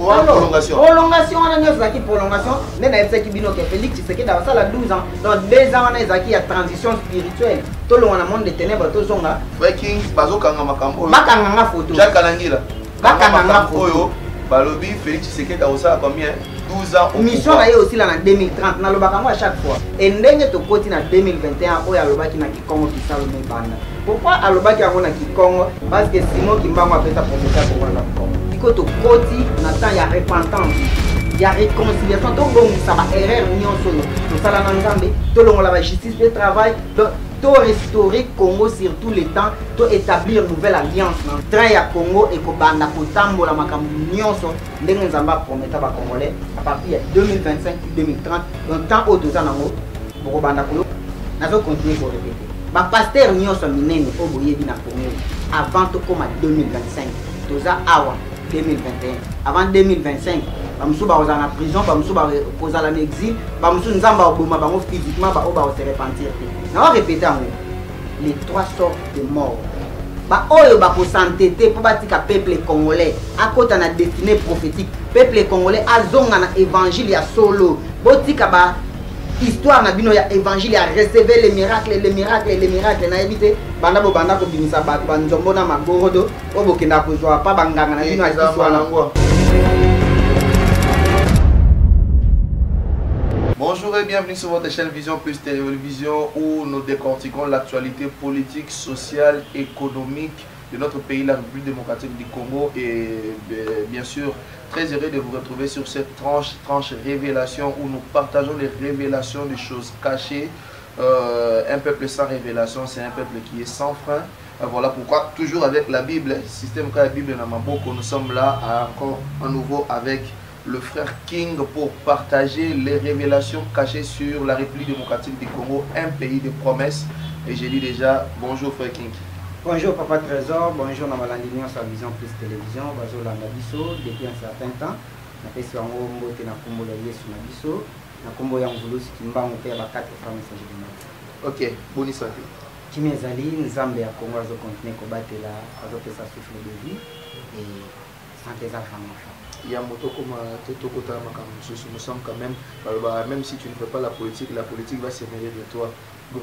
prolongation. Prolongation, on a une prolongation. Mais on a fait que Félix Tshisekedi a 12 ans. Donc 2 ans, on a une transition spirituelle. Tout le monde a monde de ténèbres, tout le monde. Frère King, Bazo Kangama Kambo. Bakanganga photo. Jacques Kalangila. Bakanganga photo. Balobi, Félix Tshisekedi a combien 12 ans. Mission là aussi là en 2030. Dans le Bakango à chaque fois. Et ndenge to koti na 2021 où ya lobaki na Kikongo qui salo me banda. Pourquoi alobaki yango na Kikongo? Parce que sinon Kimbango a fait sa promesse pour la Congo. Iko to koti na temps ya repentance. Ya réconciliation. To bongi ça va erreur nyonso. To sala na Nzambe, to longola ba justice de travail. Donc to restaurer Congo sur tous les temps, to établir nouvelle alliance dans train ya Congo et ko banda ko tambola makambu nyonso ndenge Nzamba prometa ba Congolais à partir de 2025 2030 donc temps au 2 ans nango boko banda ko nazo continuer ko répéter ba pasteur nyonso minene o boyebi na Congo avant to koma 2025 toza awa 2021 avant 2025 bamusu ba ozana prison bamusu ba kozala na exil bamusu Nzamba oboma bango physiquement ba oba se repentir. On va répéter les 3 sortes de morts. Ba oyo ba ko s'entêter pour batika peuple congolais à côté na destinée prophétique. Peuple congolais azonga na évangile ya solo. Botika ba histoire na bino ya évangile ya recevoir les miracles na éviter banda bo banda ko bimisa ba nzombo na magorodo obokenda ko joa pa banganga na bino ya histoire. Bonjour et bienvenue sur votre chaîne Vision Plus Télévision où nous décortiquons l'actualité politique, sociale, économique de notre pays, la République démocratique du Congo. Et bien sûr, très heureux de vous retrouver sur cette tranche révélation où nous partageons les révélations des choses cachées. Un peuple sans révélation, c'est un peuple qui est sans frein. Voilà pourquoi, toujours avec la Bible, système que la Bible n'a pas beaucoup, nous sommes là encore à nouveau avec le frère King pour partager les révélations cachées sur la République démocratique du Congo, un pays de promesses. Et j'ai dit déjà, bonjour frère King. Bonjour Papa Trésor, bonjour Namalandinion sur Vision Plus Télévision, bonjour Landabiso, depuis un certain temps. Je suis en train de Nakombo la Yesu Nabiso, Nakombo Yangoulous Kimbango Père à 4 femmes messages de mort. Ok, bonne santé. Kimezali, Nzambe ya Congo azo continuer kobattre la azo pesa souffle de vie et santé za femme. Il y a un moto comme nous sommes quand même, même si tu ne fais pas la politique va s'émerger de toi. Le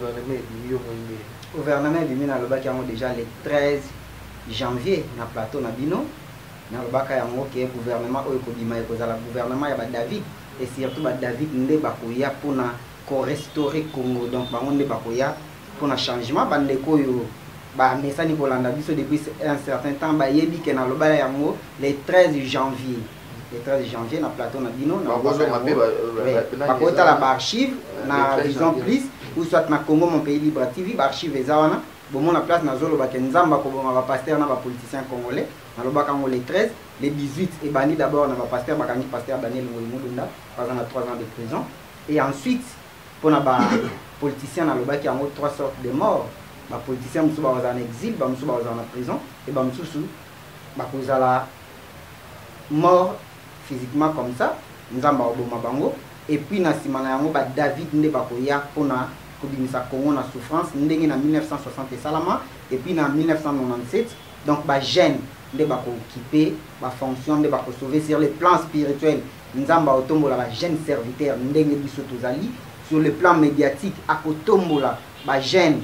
gouvernement est venu dans le bac déjà le 13 janvier dans le plateau Nabino. Dans le bac il y a un gouvernement gouvernement il y a David et surtout David Ndé Bakoya pour restaurer Congo. Donc Ndé Bakoya pour un changement mais depuis un certain temps, le 13 janvier. Le 13 janvier, dans le plateau Nabino, dans l'archive, dans la Vision Plus, ou soit dans Congo, mon pays libre TV, l'archive est là. Bon, la place, dans le Nzamba, comme pasteur, dans les politiciens congolais, dans le Bakango le 13, le 18, et banni d'abord dans le pasteur Daniel Mouimoudunda, par exemple, 3 ans de prison. Et ensuite, pour les politiciens, dans le Bakango, 3 sortes de morts. Les politiciens sont en exil, ils sont en prison, et ils sont morts physiquement comme ça. Et puis, David Ndebakoya pour la Congo na souffrance, en 1960 et puis en 1997, donc jeune Ndebako occupé la fonction de sauver sur le plan spirituel. Nzamba otombola la jeune serviteur ndenge biso tozali sur le plan médiatique akotombola jeune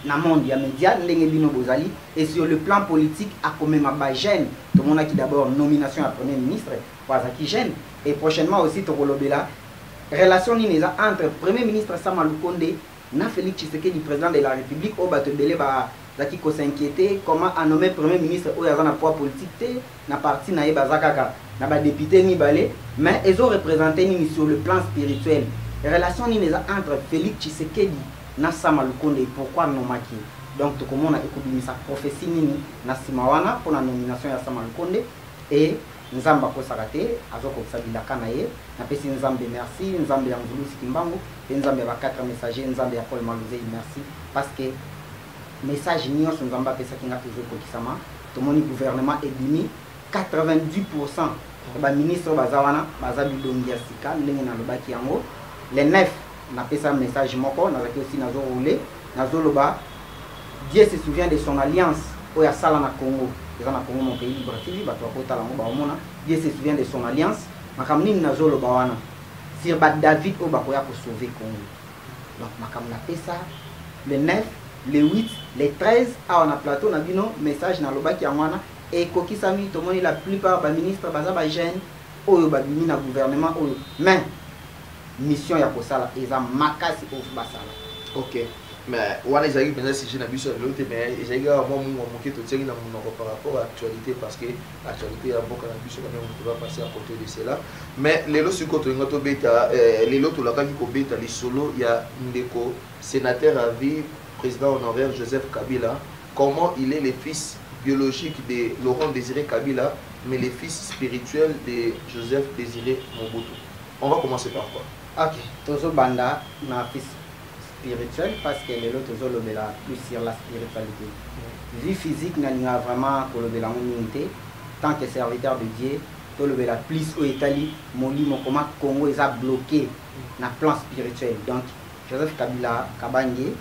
na monde ya média ndenge bino bozali et sur le plan politique akomema jeune tout le monde qui d'abord nomination à premier ministre Wazaki jeune et prochainement aussi tokolobela relation nineza entre premier ministre Sama Lukonde na Félix Tshisekedi président de la République au bato belé zaki ko s'inquiéter comment a nommé premier ministre au yaza na poids politique na parti na bazakaka na ba député ni balé mais ils ont représenté ni sur le plan spirituel relation nineza entre Félix Tshisekedi na Sama Lukonde pourquoi non maki donc tout comme on a écouté sa prophétie nini na simawana pour la nomination ya Sama Lukonde et Nzamba ko sarate azoko sabila kanaye na pesi Nzambe merci Nzambe ya Ngulusi Kimbangu et Nzambe ba 4 messagers Nzambe ya Paul Maluze merci parce que message nion Nzamba pesa kinga toujours ko kisama to moni gouvernement est dimi 90% ba ministre bazawana bazabi dongia sika ndenge na lobaki yango les 9 na pesa message moko na zaki aussi nazo rouler nazo loba Dieu se souvient de son alliance au ya sala na Congo. Dans le Congo, mon pays libre, bato akota lango ba omona Dieu se souvient de son alliance. Makamni Nazolo Bawana. Sir David Obakoya pour sauver Congo. Donc Makamna fait ça. Le 9, le 8, le 13, on a plateau, on a dit non, message dans le bas qui a moi. Et Koki Sami, tout le monde, la plupart des ministres, des jeunes, ou des gouvernement, mais mission ya kosala eza makasi au basala. Ok, mais wana ezali penza si j'ai biso l'autre mais ezali ga moi mon moké to tseli na mon par rapport à l'actualité parce que l'actualité ya boka na biso quand on va passer à côté de cela. Mais lelo siko to ngoto beta lelo to la ki ko beta li solo ya ndeko sénateur à vie président honoraire Joseph Kabila. Comment il est le fils biologique de Laurent Désiré Kabila mais le fils spirituel de Joseph Désiré Mobutu. On va commencer par quoi? Ok, Tozo Banda na fils spirituel parce que les autres Tozo lobela plus sur la spiritualité. Vie physique n'a vraiment pour lobela unité tant que serviteur de Dieu, to lobela plus au Italie, moli mon comment Congo est bloqué na plan spirituel. Donc Joseph Kabila Kabange,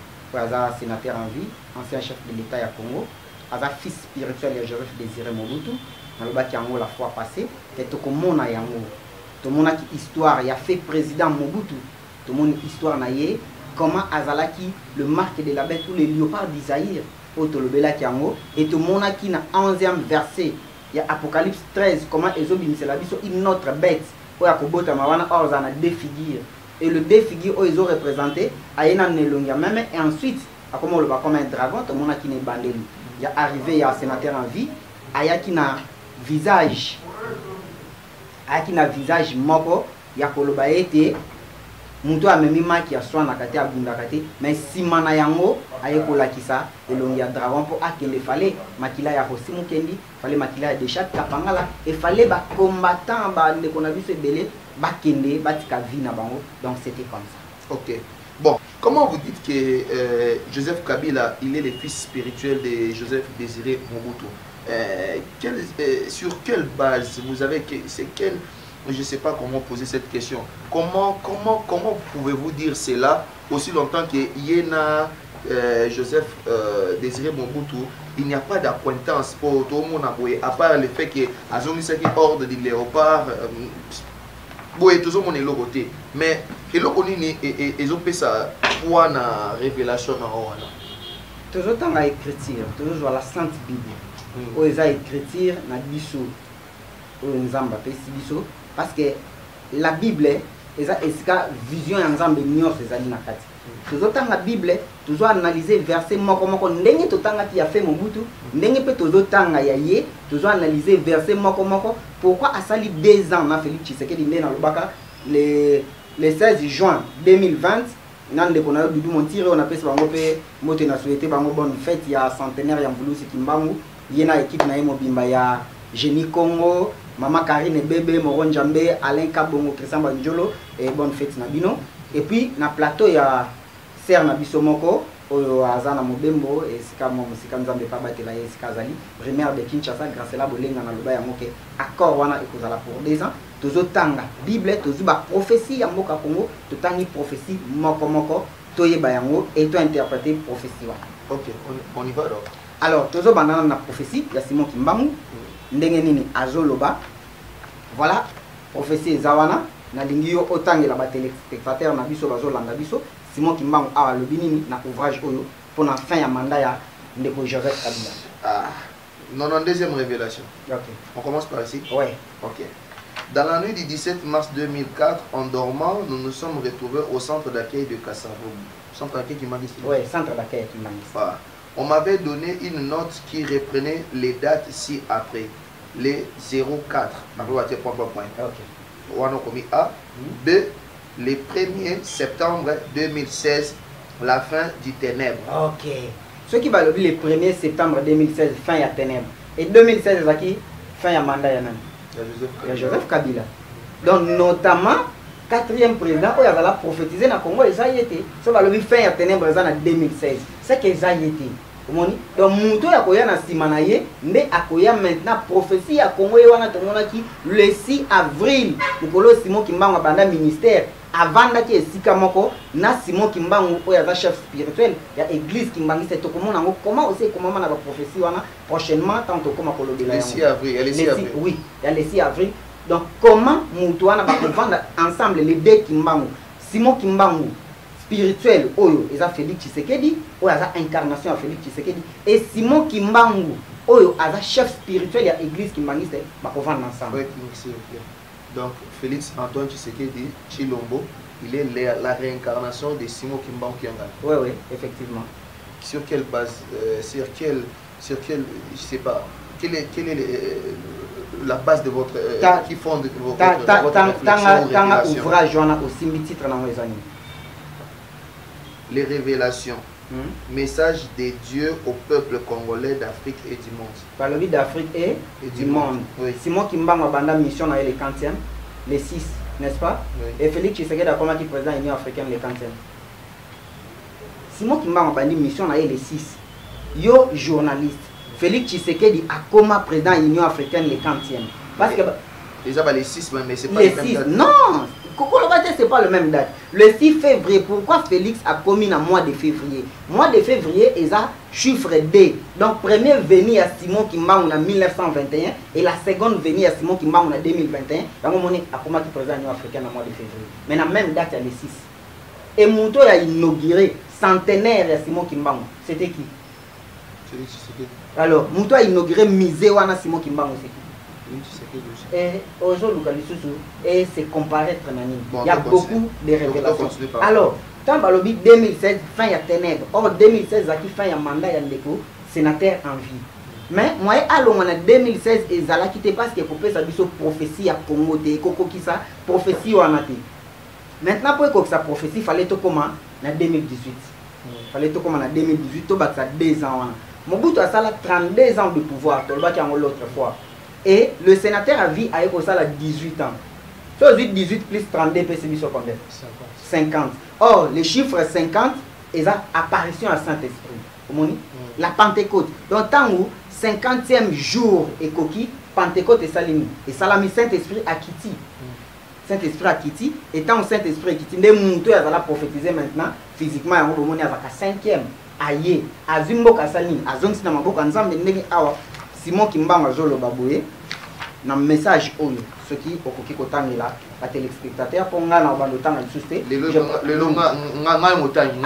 sénateur en vie, ancien chef de l'État à Congo, a fils spirituel de Joseph Désiré Mobutu, dans le bas qui la fois passée, que tout le monde a yango. Tout le monde a une histoire, il a fait président Mobutu. Tout le monde a une histoire, comment Azalaki, le marque de la bête, ou les léopards d'Isaïr, et tout le monde a une 11e verset, il y a Apocalypse 13, comment Ezobim, c'est la vie sur une autre bête, où il y a deux figures. Et le deux figures, où ils ont représenté, et ensuite, comment on le voit comme un dragon, tout le monde a une bandelle. Il y a arrivé, il y a un sénateur en vie, il y a un visage. Aki na visage moko ya koloba ete muntu amemima ki aswa na kati abunda kati mais simana yango ayekola kisa elongi ya dragon po akende fale makila ya hosimu kendi fale makila ya Deshat Kapangala et fale ba combattant ba ndeko na biso ebele bakende batika vie na bango. Donc c'était comme ça. OK. Bon, comment vous dites que Joseph Kabila, il est le fils spirituel de Joseph Désiré Mobutu? Sur quelle base vous avez, c'est quel, je ne sais pas comment poser cette question. Comment pouvez-vous dire cela aussi longtemps que Yéna Joseph Désiré Mobutu, il n'y a pas d'acquaintance pour tout le monde à part le fait que Azongi ordre de léopard, tout le monde est le côté, mais ils ont fait ça pour une révélation. Toujours dans l'écriture, toujours la Sainte Bible. Où ils ont écriture na biso nzamba pesi biso parce que la Bible eza esika vision ya nzambe nyos ezali na kati. Tozotanga Bible toujours analyser verset moko moko ndenge totanga ki ya fait Mobutu ndenge pe tozotanga ya ye toujours analyser verset moko moko pourquoi asali 2 ans na Félix Tshisekedi ndena lobaka le 16 juin 2020 nande kona Dudu Montire on appelle bango pe moto na souhaiter bango bonne fête ya centenaire ya Mvulusi Kimbangu. Il y a une équipe na Mobimba ya Génie Congo, Mama Karine Bébé, Moron Djambé, Alain Kabongo, Christian Banjolo et bonne fête na bino. Et puis na plateau il y a Ser na Bisomoko, Azana Mobembo et Sika Nzambe pa batela et Sika Zali, primaire de Kinshasa grâce à la bolenga na loba ya moke. Accord wana ekozala pour 2 ans. Tozotanga Bible tozuba prophétie ya mboka Congo, totangi prophétie moko toyeba yango et to interpréter prophétie wana. OK, on y va alors. Alors, toujours bandana na prophétie, il y a Simon Kimbangu, ndenge nini azoloba. Voilà, prophétie Zawana, na lingio otangi la téléspectateur na biso bazolanda biso, Simon Kimbangu awa lobinini na ouvrage oyo pour la fin ya mandat ya ndeko Joseph Kabila. Ah, 92e révélation. OK. On commence par ici. Ouais. OK. Dans la nuit du 17 mars 2004, en dormant, nous nous sommes retrouvés au centre d'accueil de Kassavo. Centre d'accueil qui m'a dit. Oui, centre d'accueil qui m'a dit. Voilà. On m'avait donné une note qui reprenait les dates ci-après. Les 04. OK. A. B. Le 1er septembre 2016, la fin du ténèbre. OK. Ce qui va le 1er septembre 2016, fin ya ténèbre. Et 2016, c'est qui fin ya mandat ya même. Joseph Kabila. Donc, notamment, 4e président, il a prophétisé dans le Congo, il a été. Ça va le fin ya ténèbre en 2016. C'est qu'il a été. Donc, Mouto a koya na simanaye, mais a koya maintenant prophétie à Congo et wana tonona ki le 6 avril. Nous Simon Kimbangu banda ministère. avant d'aki esika moko na Simon Kimbangu oyo aza chef spirituel ya église Kimbangi c'est tokomona ngo comment aussi comment na ba prophétie wana prochainement tant comme kolobela yango. Le 6 avril, il y a le 6 avril. Oui, il y a le 6 avril. Donc comment mutu wana ba vendre ensemble les deux Kimbangu. Simon Kimbangu spirituel oyo eza Félix Tshisekedi oyo aza incarnation ya Félix Tshisekedi et Simon Kimbangu oyo aza chef spirituel ya église Kimbangi c'est ba vendre ensemble. Oui, donc Félix Antoine Tshisekedi Chilombo, il est la réincarnation de Simon Kimbangu Kiangala. Oui, oui, effectivement. Sur quelle base, sur quelle, je sais pas, quelle est la base de votre, qui fonde votre réflexion, ouvrage aussi titre dans les années. Les révélations. Message des dieux au peuple congolais d'Afrique et du monde. Par le d'Afrique et du monde. Oui. Simon Kimbangu a bandé mission dans les 40e, les 6, n'est-ce pas? Oui. Et Félix Tshisekedi a commencé président de l'Union africaine les 40e. Simon Kimbangu a bandé mission dans les 6. Yo journaliste. Félix Tshisekedi a commencé président de l'Union africaine les 40e. Parce que déjà les 6, mais c'est pas les 6. Non, c'est pas le même date. Le 6 février, pourquoi Félix a commis dans le mois de février? Mois de février, il a chiffre D. Donc, première venue à Simon Kimbangu en 1921 et la seconde venue à Simon Kimbangu en 2021. Donc, on a commencé président de l'Union africaine en mois de février. Mais dans la même date, il y a le 6. Et Mouto a inauguré centenaire à Simon Kimbangu. C'était qui? Alors, Mouto a inauguré musée à Simon Kimbangu. C'est qui? Et et c'est comparé très bien. Il y a beaucoup de révélations. Alors, tant que 2016, fin de ténèbres. Or, 2016, qui fin de mandat, il y a sénateur en vie. Mais moi, en 2016, ils ont quitté parce qu'il faut faire sa prophétie à Congo, prophétie à Nati. Maintenant, pour que sa prophétie, il fallait tout comment en 2018. Il fallait tout comment en 2018, tout ça 2 ans. Mobutu a 32 ans de pouvoir, tout le monde l'autre fois. Et le sénateur a vu avec ça 18 ans. 18 plus 32 PCB sur combien? 50. Or, le chiffre 50 est apparition à Saint-Esprit. La Pentecôte. Donc, tant où 50e jour et coquille, Pentecôte et Salimi. Et Salami Saint-Esprit à Kiti. Saint-Esprit à Kiti. Et tant Saint-Esprit à Kiti, les moutons à prophétiser maintenant, physiquement, il y a 5e. Aïe, Azumbo Kassalini, Azong Sinamabo Kanzam, Awa. Simon Kimbangu azolo baboué na message oyo ce qui okoki kotangela ba téléspectateurs pour nga na bando tanga susté le longa nga motangi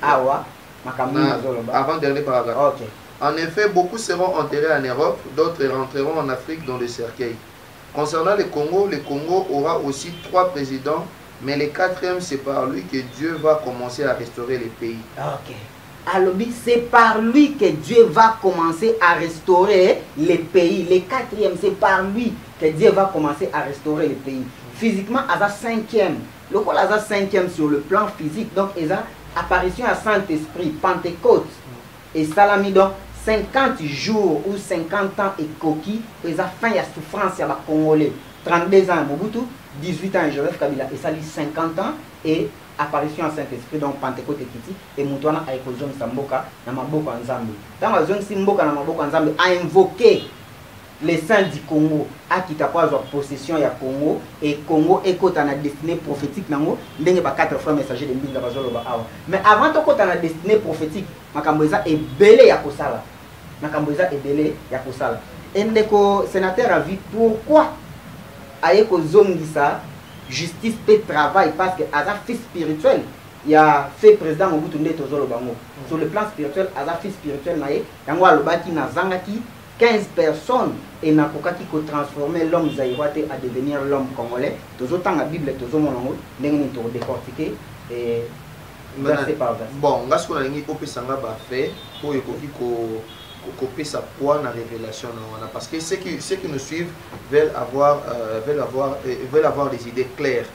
awa makambo azolo ba avant dernier paragraphe. OK. En effet, beaucoup seront enterrés en Europe, d'autres rentreront en Afrique dans le cercueil. Concernant le Congo aura aussi 3 présidents, mais le 4e c'est par lui que Dieu va commencer à restaurer les pays. OK. Alors, c'est par lui que Dieu va commencer à restaurer les pays. Le 4e, c'est par lui que Dieu va commencer à restaurer les pays. Physiquement, il y a 5e. Le col a 5e sur le plan physique. Donc, il y a apparition à Saint-Esprit, Pentecôte et Salami. Donc, 50 jours ou 50 ans et coquille, il y a fin de souffrance à la Congolais. 32 ans, Mobutu, 18 ans, Joseph Kabila, et ça 50 ans et apparition en Saint-Esprit, donc Pentecôte et Kiti, et Moutouana a écosé Samboka, Namaboko Nzambe. Dans la zone Simboka, Namaboko Nzambe a invoqué les saints du Congo, à qui t'a pas possession ya Congo, et Congo est côté en destinée prophétique, nango, n'engue pas 4 frères messagers de Mbinga Bazolo Awa. Mais avant tout côté en destinée prophétique, Makamboza est belé ya Kosala. Makamboza est belé ya Kosala. Et le sénateur a vu pourquoi Aeko Zongisa justice et travail parce que Aza fils spirituel il a fait président Mobutu Nde Tozolo Bango sur le plan spirituel Aza fils spirituel nae yango alobaki na zangaki 15 personnes et na kokaki ko transformer l'homme zaïrois à devenir l'homme congolais tozo tanga Bible tozo monongo ndenge ni to décortiquer et verset par verset. Bon ngasko na lingi opesanga ba fait pour ekoki ko couper sa poids dans la révélation parce que ceux qui nous suivent veulent avoir des idées claires.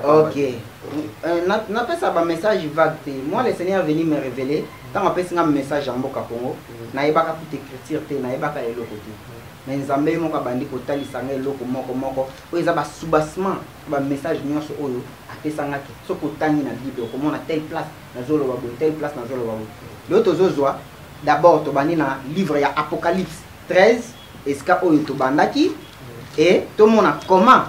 OK. N'a pas ça un message vague. Moi le Seigneur est venu me révéler tant on peut un message en Mboka Congo na yebaka pour écrire te na yebaka le côté. Mais nzambe mo ka bandi ko talisanga eloko moko oyo za ba soubassement ba message nyonso oyo apesanga ki soko tangi na Bible ko mona telle place na zolo babo telle place na zolo babo. L'autre zozwa d'abord to bani na livre ya Apocalypse 13 eska oyo to bandaki et to mona comment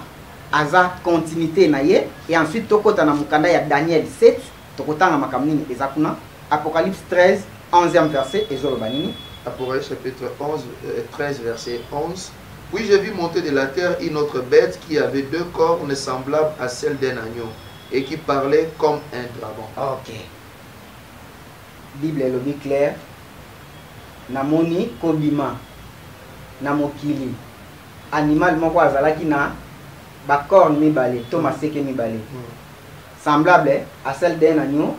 aza continuité na ye et ensuite tokota na mukanda ya Daniel 7 tokotanga makamnini ezakuna Apocalypse 13 11e verset ezoloba nini? Apocalypse chapitre 13 verset 11. Puis j'ai vu monter de la terre une autre bête qui avait 2 cornes semblables à celles d'un agneau et qui parlait comme un dragon. Ok. Bible elobi clair. Namoni kobima na mokili animal moko azalaki na ba corne mibale to maseke mibale semblable à celle d'un agneau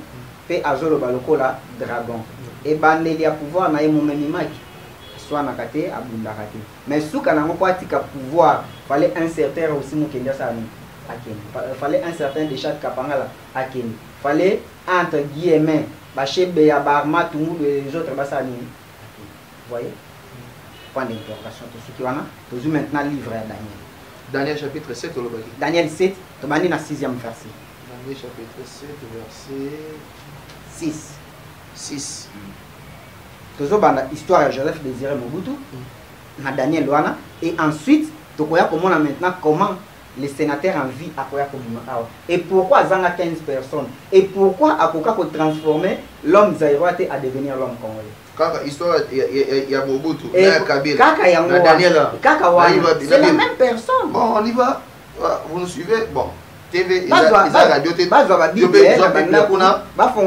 pe azoloba lokola dragon et bandeli ya pouvoir na ye momemimaki soit na kate abundaka te mais suka nango kwa tika pouvoir fallait un certain aussi mokendia sa ni akeni fallait un certain de chaque kapangala akeni fallait entre guillemets ba chebe ya barma tungu les autres basani. Voyez? Point d'interrogation. Tout ce qui wana. Toujours maintenant livre à Daniel. Daniel chapitre 7 au Lobaki. Daniel 7, tu vas na 6e verset. Daniel chapitre 7 verset 6. 6. Toujours banda histoire de Joseph Désiré Mobutu. Na Daniel wana. Et ensuite, tu vois comment maintenant comment les sénateurs en vie à quoi et pourquoi Zanga 15 personnes et pourquoi Akoka peut transformer l'homme zaïroate à devenir l'homme congolais. Kaka histoire il y a Mobutu, il y a Kabila, c'est la même personne. Bon, on y va. Vous nous suivez. Bon, TV, radio,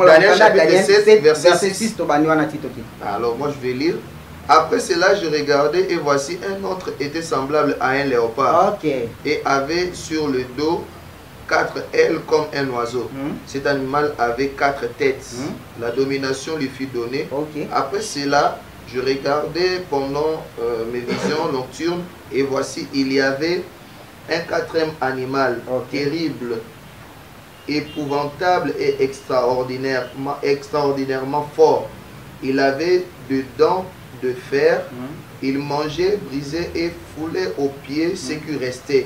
Daniel chapitre 7 verset 6. Alors moi je vais lire. Après cela, je regardais et voici un autre était semblable à un léopard et avait sur le dos 4 ailes comme un oiseau. Cet animal avait 4 têtes. La domination lui fut donnée. Après cela, je regardais pendant mes visions nocturnes et voici il y avait un 4e animal terrible, épouvantable et extraordinairement fort. Il avait des dents de fer, il mangeait, brisait et foulait aux pieds ce qui restait.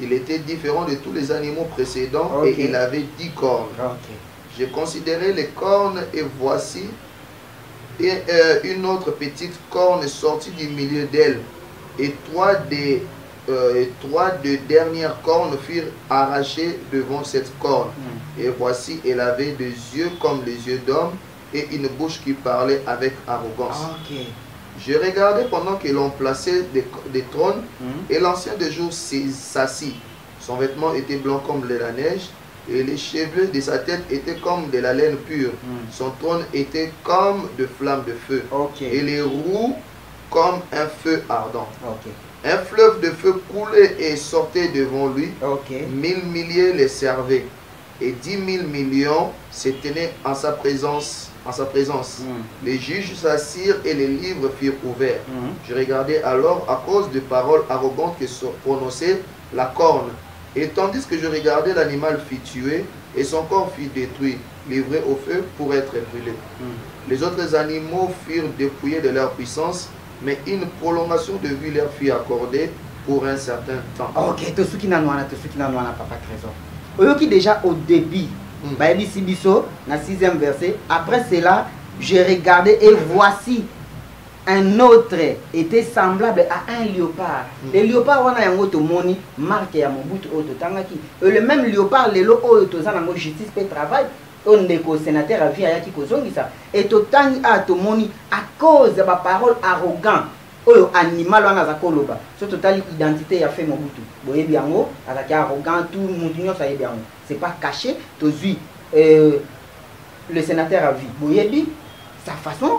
Il était différent de tous les animaux précédents et il avait 10 cornes. J'ai considéré les cornes et voici une autre petite corne sortie du milieu d'elle et 3 des dernières cornes furent arrachées devant cette corne. Et voici elle avait des yeux comme les yeux d'homme et une bouche qui parlait avec arrogance. Je regardais pendant que l'on plaçait des trônes et l'ancien des jours s'assit. Son vêtement était blanc comme de la neige et les cheveux de sa tête étaient comme de la laine pure. Son trône était comme de flammes de feu et les roues comme un feu ardent. Un fleuve de feu coulait et sortait devant lui. 1000 milliers les servaient et 10 000 millions se tenaient en sa présence. Les juges s'assirent et les livres furent ouverts. Je regardais alors à cause de paroles arrogantes que se prononçait la corne. Et tandis que je regardais, l'animal fut tué et son corps fut détruit, livré au feu pour être brûlé. Les autres animaux furent dépouillés de leur puissance, mais une prolongation de vie leur fut accordée pour un certain temps. Tout ce qui n'a papa trésor. Oyoki déjà au début. Baïbi Sibiso, na 6e verset. Après cela, je regardais et voici un autre était semblable à un léopard. Le léopard, on a un autre moni, marque à mon bout auto tangaki. Le même léopard, le lot auto zanango justice peut travail. On est qu'au sénateur à vie à qui kozongi ça. Et tout tangi à to moni à cause de ma parole arrogant. Oyo animal wana za koloba. So total identité a fait mon boutou. Boye biango, avec arrogant tout moutinho ça y biango. C'est pas caché, tozui le sénateur a vu. Boye bi sa façon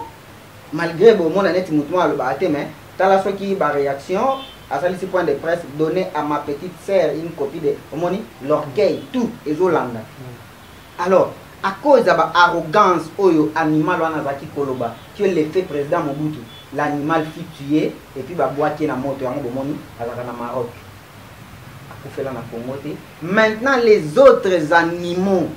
malgré bon mon net mouton le baté mais dans la qui ba réaction à ça ce point de presse donné à ma petite sœur une copie de omoni l'orgueil tout ezolanda. Alors à cause de la arrogance oyo animal wana za ki koloba qui est l'effet président Mobutu. L'animal fut tué et puis bah boîtier na moto yango bomoni azaka na Maroc akufela na Congo te. Maintenant les autres animaux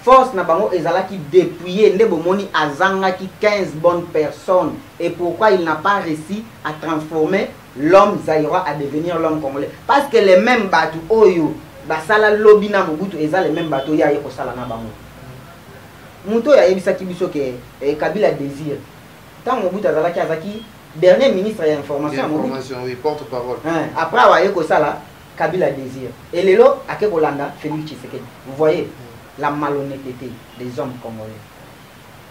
force na bango ezala qui dépouillé nde bomoni azanga ki 15 bonnes personnes et pourquoi il n'a pas réussi à transformer l'homme zaïrois à devenir l'homme congolais parce que les mêmes bateaux oyo basala lobby na Mobutu ezala les mêmes bateaux ya yeko sala na bango muto ya yebisa kibiso ke Kabila désire. Tant Mobutu azalaki dernier ministre de l'information, oui, porte-parole. Après avoir eu ça là, Kabila désire. Et les lots, à Kekolanda, Félix Tshisekedi. Vous voyez la malhonnêteté des hommes congolais.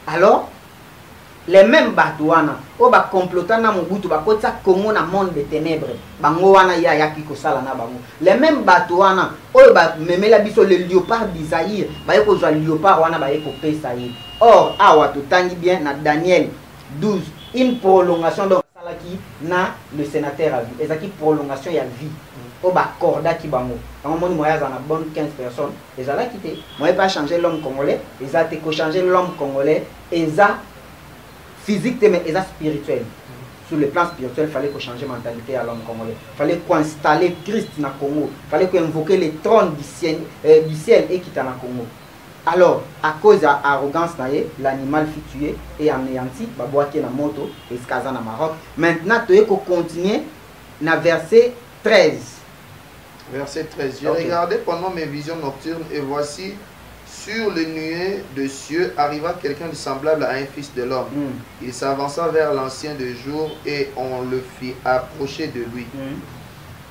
Alors, les mêmes batouana, au ba complotana Mobutu, ba kota Congo na monde des ténèbres, bango wana ya yaki kosala na bango. Les mêmes batouana, au ba memela biso le léopard d'Isaïe, ba yeko zwa léopard wana ba yeko pesa ye. Or, awa to tangi bien na Daniel 12, une prolongation donc salaki na le sénateur a vu. Ezaki prolongation ya vie. Au ba corda ki bango. Quand on moya na bonne 15 personnes, ils allaient quitter. Moi pas changer l'homme congolais, ils a été changer l'homme congolais, ils a physique mais ils a spirituel. Sur le plan spirituel, il fallait qu'on change la mentalité à l'homme congolais. Il fallait qu'on installe Christ dans le Congo. Il fallait qu'on invoque les trônes du ciel et qui dans le Congo. Alors, à cause de l'arrogance, l'animal fut tué et anéanti, babouaké na moto et skaza na Maroc. Maintenant, tu peux continuer na verset 13. Verset 13. J'ai regardé pendant mes visions nocturnes et voici, sur les nuées de cieux arriva quelqu'un de semblable à un fils de l'homme. Il s'avança vers l'ancien de jour et on le fit approcher de lui.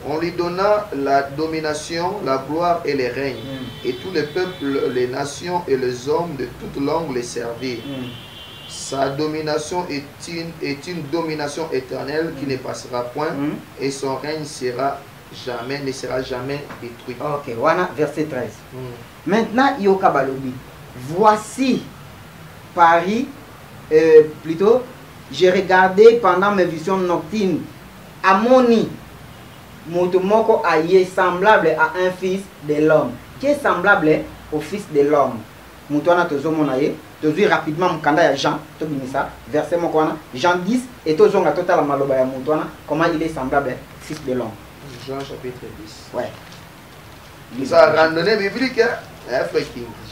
On lui donna la domination, la gloire et les règnes. Et tous les peuples, les nations et les hommes de toute langue les servirent. Sa domination est une domination éternelle qui ne passera point et son règne ne sera jamais détruit. Ok, voilà verset 13. Maintenant, Yoka Balobi. Voici Paris, plutôt, j'ai regardé pendant mes visions nocturnes, Amoni, Motomoko Aye, semblable à un fils de l'homme. Qui est semblable au fils de l'homme? Moutouana Tozomonaye, Tozu rapidement Mukanda ya Jean, Tobinisa, verset Mokwana, Jean 10, et Tozonga Total Maloba ya Moutouana, comment il est semblable au fils de l'homme. Jean chapitre 10. Ouais. Nous avons randonnée biblique,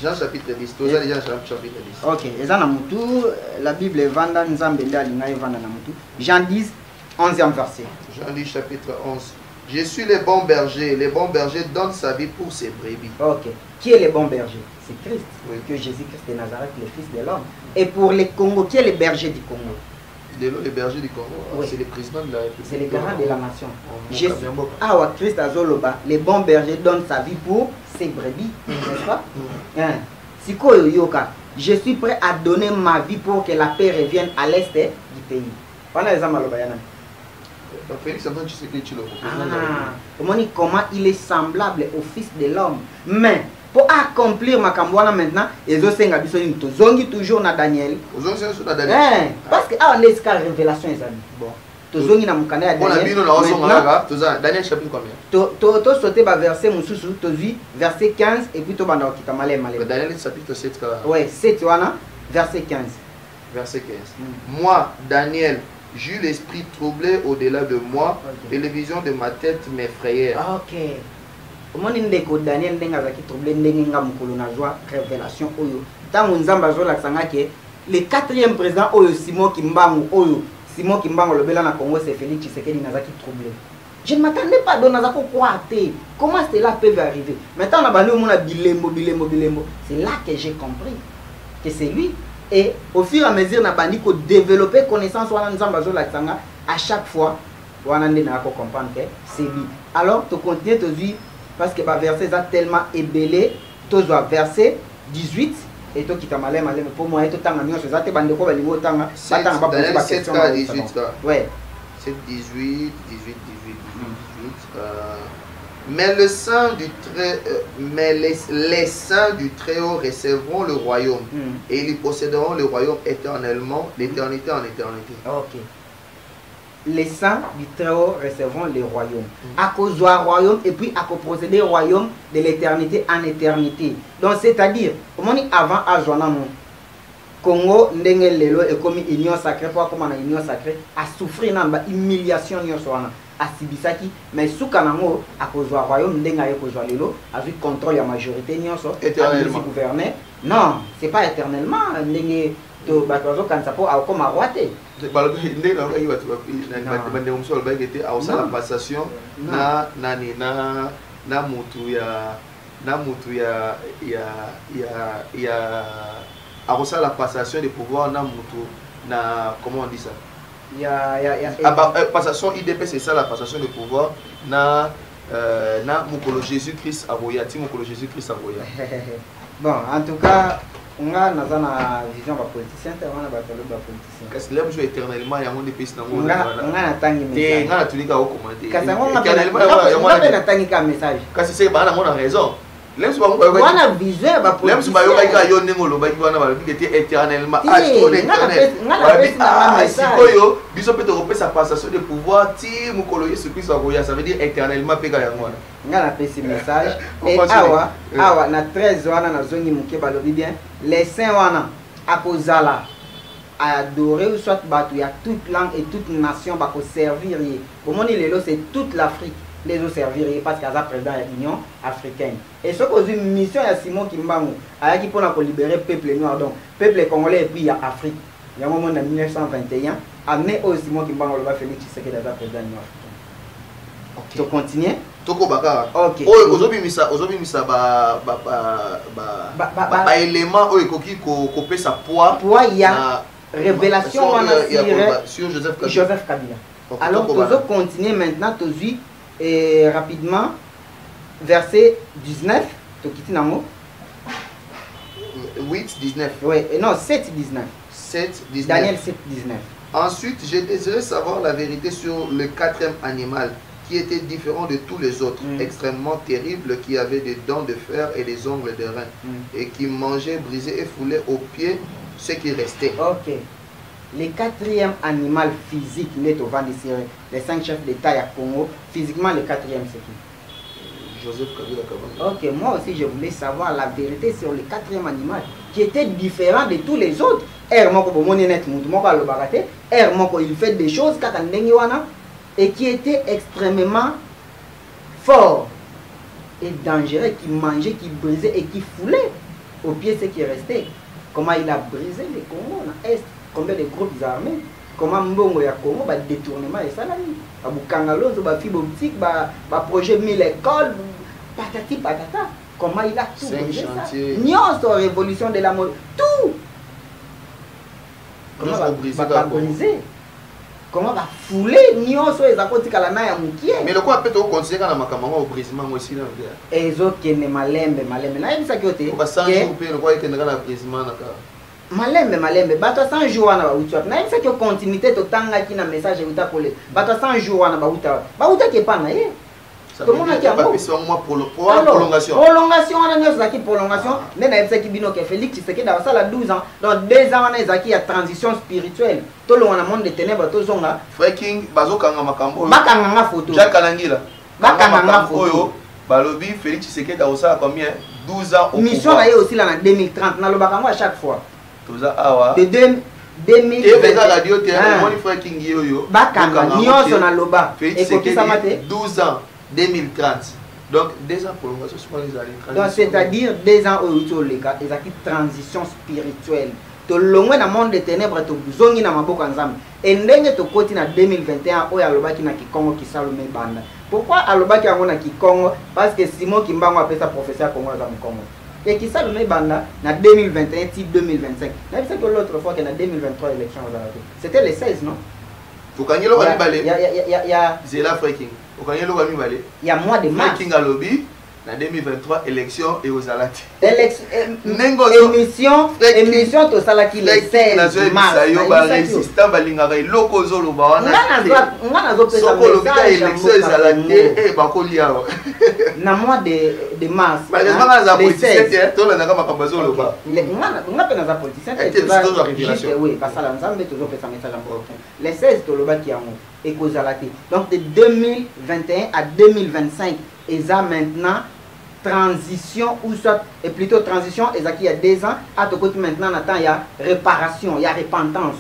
Jean chapitre 10. Tous les gens chapitre 10. Ok, et ça, la Bible est vanda, nous avons vanda Jean 10, 11e verset. Jean 10, chapitre 11. Je suis le bon berger. Le bon berger donne sa vie pour ses brebis. Ok. Qui est le bon berger? C'est Christ. Oui. Que Jésus-Christ de Nazareth, le Fils de l'homme. Et pour les Congo, qui est le berger du Congo? Le berger du Congo, oui. C'est le président de la République. C'est le garant de la nation. Christ Azoloba, le bon berger donne sa vie pour ses brebis, n'est-ce pas? Siko Yoka, je suis prêt à donner ma vie pour que la paix revienne à l'est du pays. Comment il est semblable au Fils de l'homme. Mais pour accomplir ma cambouana maintenant, ils ont toujours na Daniel. Parce que on est la révélation les amis. Bon. Tozongi na mukanda ya Daniel. Daniel chapitre combien? To sauter ba verset mususu, to verset 15 et puis to banda okita malé. Daniel chapitre 7. Ouais, 7 wana, verset 15. Verset 15. Moi, Daniel, j'eus l'esprit troublé au-delà de moi, et les visions de ma tête m'effrayèrent. Ok. Omoni ndeko Daniel ndenga zaki troublé ndenga mukolo na joie révélation oyo. Tango nzamba zo la ke le 4e président oyo Simon Kimbangu oyo Simon Kimbangu lobela na Congo c'est Félix Tshisekedi nazaki troublé. Je ne m'attendais pas à nazako croire. Comment cela peut arriver? Maintenant on a banu mona bilembo. C'est là que j'ai compris que c'est lui. Et au fur et à mesure, on a développé connaissance à chaque fois, on a comprendre que c'est lui. Alors, tu continues de dire, parce que le verset est tellement ébellé, tu dois verset 18, et tu qui t'a malé, pour moi, tu as mis sur ça, tu as mis sur ça, 18. Ouais. C'est 18. Mais les saints du Très-Haut recevront le royaume et ils posséderont le royaume éternellement, d'éternité en éternité. Ok. Les saints du Très-Haut recevront le royaume. À cause du royaume et puis à cause posséder le royaume de l'éternité en éternité. Donc c'est-à-dire, comment avant à Joanamon, Congo ndenge lelo et comme union sacrée, pour comme une union sacrée, à souffrir dans humiliation à Sibisaki, mais sous Kanango, à cause du royaume, ndenge à cause de lelo, à vu contrôle la majorité, éternellement gouverner. Non, c'est pas éternellement. Ndenge to bakazo kansapo a comme à roité. La passation na mutu ya à la passation de pouvoir na mutu na comment on dit ça? Passation IDP, c'est ça la passation de pouvoir na na mokolo Jésus-Christ aboya ti mokolo Jésus-Christ aboya. Bon, en tout cas, on a une vision de politicien, on a une politicien. Parce que là, je éternellement, il y a un pays qui on a un message. On a tout les gars commenté. On a un message. Parce que c'est pas la raison. On a une vision de politicien. Éternellement. Sa passation de pouvoir, ça veut dire éternellement. On a un message. Et awa, na 13 wana na zongi muke balobi bien. Les saints wana akozala adorer ou soit batu ya toute langue et toute nation bako servir. Au monde lelo c'est toute l'Afrique les autres servir parce qu'il y a président de l'Union africaine. Et ce que une mission à Simon Kimbangu a qui pour libérer le peuple noir donc peuple congolais et puis à Afrique. Il y a un moment en 1921 amené au Simon Kimbangu le Félix Tshisekedi à président de l'Union africaine. Tu continues? Toko baka. OK. Aujourd'hui misa ba élément o ekoki ko pesa poids. Il y a révélation sur Joseph Kabila. Alors tu continuer maintenant tu et rapidement verset 19 tu quittes namo 8 19. Oui, non 7 19. 7 19. Daniel 7 19. Ensuite, j'ai désiré savoir la vérité sur le quatrième animal qui était différent de tous les autres, extrêmement terrible, qui avait des dents de fer et des ongles de rein, et qui mangeait, brisait et foulait aux pieds ce qui restait. Ok. Le quatrième animal physique, les 5 chefs d'État à Congo, physiquement le quatrième c'est qui? Joseph Kabila Kabange. Ok, moi aussi je voulais savoir la vérité sur le quatrième animal qui était différent de tous les autres. Il fait des choses et qui était extrêmement fort et dangereux, qui mangeait, qui brisait et qui foulait au pied ce qui restait. Comment il a brisé le Congo dans l'Est, combien de groupes armés, comment Mbongo ya Congo, détournement et salami. Kangalo, fibre optique, projet 1000 écoles, patati patata. Comment il a tout brisé ça? Nyonso révolution de la mode, tout. Comment va briser? Comment va fouler nyonso ezakotika la na ya mukie? Mais le quoi peut on considérer dans makamanga au brisement aussi là. Ezokende malembe na yebisa kyote. Ko ba 100 jours pe le quoi ekende na brisement na ka. Malembe bato 100 jours wana ba utswa. Na yebisa kyo continuité to tanga ki na message uta kole. Bato 100 jours wana ba uta ke pa na ye. Tout le monde a prolongation. Prolongation, on a une prolongation. Mais na yebisa ki bino ke Félix Tshisekedi da sala 12 ans. Donc 2 ans on a ezaki ya transition spirituelle. Tout le monde a monde de ténèbres to zonga. Frère King bazokanga makambo. Bakanga photo. Jacques Kalangila. Bakanga photo. Balobi Félix Tshisekedi da osala combien 12 ans au mission là aussi là en 2030 na lobaka moi à chaque fois. Tout ça awa. De 2000 et la radio terre mon frère King yoyo. Bakanga nyonso na loba. Et Tshisekedi 12 ans 2030. Donc 2 ans prolongation sur les années. Donc c'est-à-dire 2 ans au Utoleka ezaki transition spirituelle. To longwe na monde de ténèbres to zongi na maboko nzambe. Et ndenge to koti na 2021 oyo alobaki na Kikongo Kisalume banda. Pourquoi alobaki yango na Kikongo? Parce que Simon Kimbangu appelle ça professeur Congo za Kongo. Et Kisalume banda na 2021 ti 2025. Na bisa que l'autre fois que na 2023 élection c'était le 16 non? Tukanyelo wa mibale. Ya Zela Freaking. Tukanyelo wa mibale. Il y a mois de mars. Freaking a lobby. En 2023, élection et aux alati. Émission to salaki le 16 mars. Résistant balingara loko zolo bawana. Ngana zo pesa élection et alati et bakolia. Na mois de mars. Malheureusement za politicien to la ngama kambazo ba. Ngana pena za politicien. Oui, parce que la nzambe to zo pesa message important. Le 16 to lobaki yango et kozalati. Donc de 2021 à 2025 et ça maintenant transition ou soit et plutôt transition et ça qui y a 2 ans à tout côté maintenant attend il y a réparation, il y a repentance.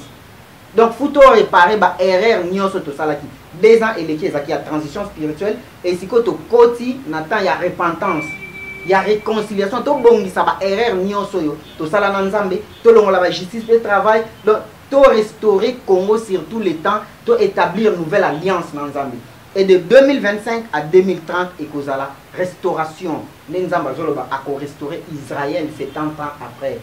Donc faut tout réparer ba erreur nyonso to sala ki 2 ans et les qui ça qui y a transition spirituelle et si ko to koti n'attend il y a repentance. Il y a réconciliation to bongi ça ba erreur nyonso yo to sala na nzambe to longola ba justice et travail donc to restaurer Congo sur tous les temps to établir une nouvelle alliance na nzambe. Et de 2025 à 2030, et la restauration. Nenzamba Zoloba a restauré Israël 70 ans après.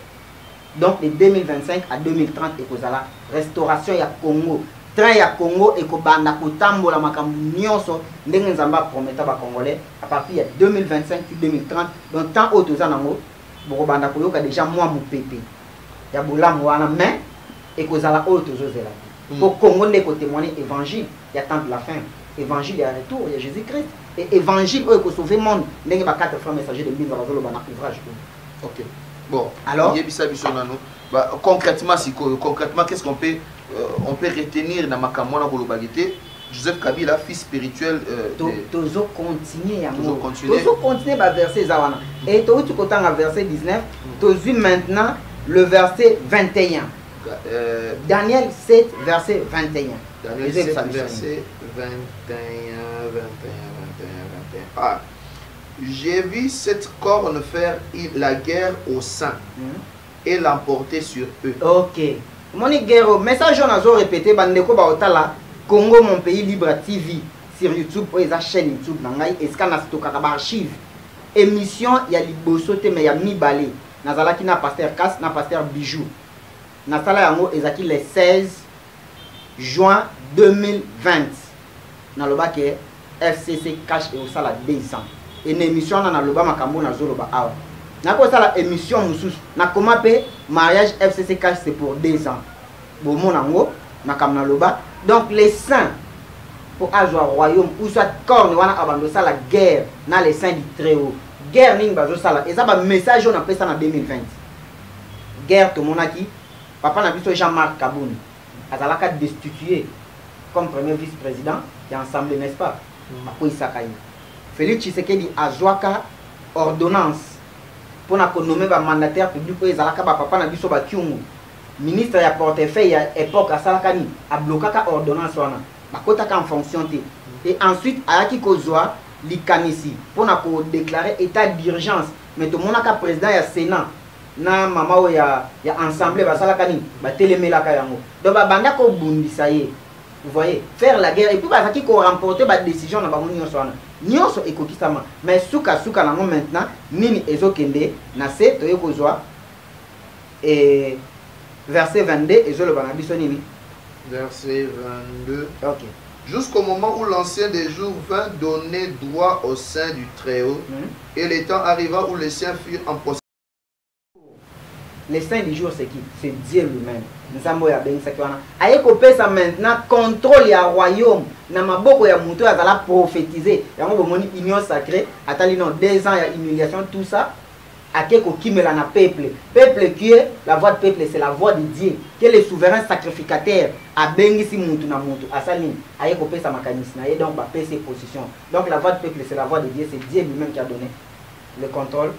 Donc de 2025 à 2030, et la restauration, il y a Congo. train ya Congo et kobanda kotambola makambu nyonso ndenge nzamba prometa ba congolais à partir de 2025 puis 2030 donc tant autres nango boko banda koyoka déjà moi mopepe ya bolamu wana mais et kozala autres ozozela pour Congo ndeko témoigner évangile il y a temps de la fin évangile ya retour il y a Jésus-Christ et évangile oyo ko sauver monde ndenge ba quatre frères messagers de Bible bazolo bana ouvrage. OK. Bon, alors concrètement qu'est-ce qu'on peut retenir dans Makamwana Kolobagité Joseph Kabila fils spirituel toujours continuer à verser zawana et tu kotanga verset 19 tu maintenant le verset 21 Daniel 7 verset 21 Daniel 7 verset 21 ah j'ai vu cette corne faire la guerre aux saints et l'emporter sur eux. OK. Mon guerre, message on a répété bandeko ba otala Congo mon pays libre TV sur YouTube ou eza chaîne YouTube nangai eskana stoka ba archive émission ya liboso te mais ya mibale nazalaki na pasteur Cass na pasteur Bijou na sala yango ezaki le 16 juin 2020 na lobake FCC cash et osala 200 une émission na loba makambo na zoloba awa nako sala émission mususu na koma pe mariage FCC cash c'est pour 2 ans bomo nango makambo na loba donc les saints pour azwa royaume ou soit corne wana abando sala guerre na les saints du très haut guerre ning bazo sala eza ba message on appelle ça en 2020 guerre to monaki papa na biso Jean-Marc Kabouni azalaka destitué comme premier vice-président et ensemble n'est-ce pas ako isakai Félix Tshisekedi azwaka ordonnance pour na nommer ba mandataire public pour ezalaka ba papa na biso ba kiungu ministre ya portefeuille ya époque asalaka ni a bloquaka ordonnance wana bakotaka en fonction te et ensuite ayaki kozwa likanisi pour na ko déclarer état d'urgence mais to monaka président ya Sénat na mama o ya assemblée basalaka ni ba telemelaka yango donc ba banda ko bundisa ye vous voyez faire la guerre et puis bazaki ko remporter ba décision na bango nyonso wana nyonso ekokisama mais suka nango maintenant nini ezokende na se toye kozwa et verset 22 ezolo bana biso nini verset 22 OK jusqu'au moment où l'ancien des jours vint donner droit au sein du Très-Haut et le temps arriva où les siens furent en possession. Les saints du jour c'est qui? C'est Dieu lui-même. Nzambo ya bengisaki wana ayeko pesa maintenant contrôle ya royaume na maboko ya muto azala prophétiser yango bomoni union sacrée atali non 2 ans ya humiliation tout ça akeko kimela na peuple qui est la voix de peuple c'est la voix de Dieu qui est le souverain sacrificateur a bengisi mutu na mutu asali ayeko pesa makanisi na ye donc ba pesa position donc la voix de peuple c'est la voix de Dieu c'est Dieu lui-même qui a donné le contrôle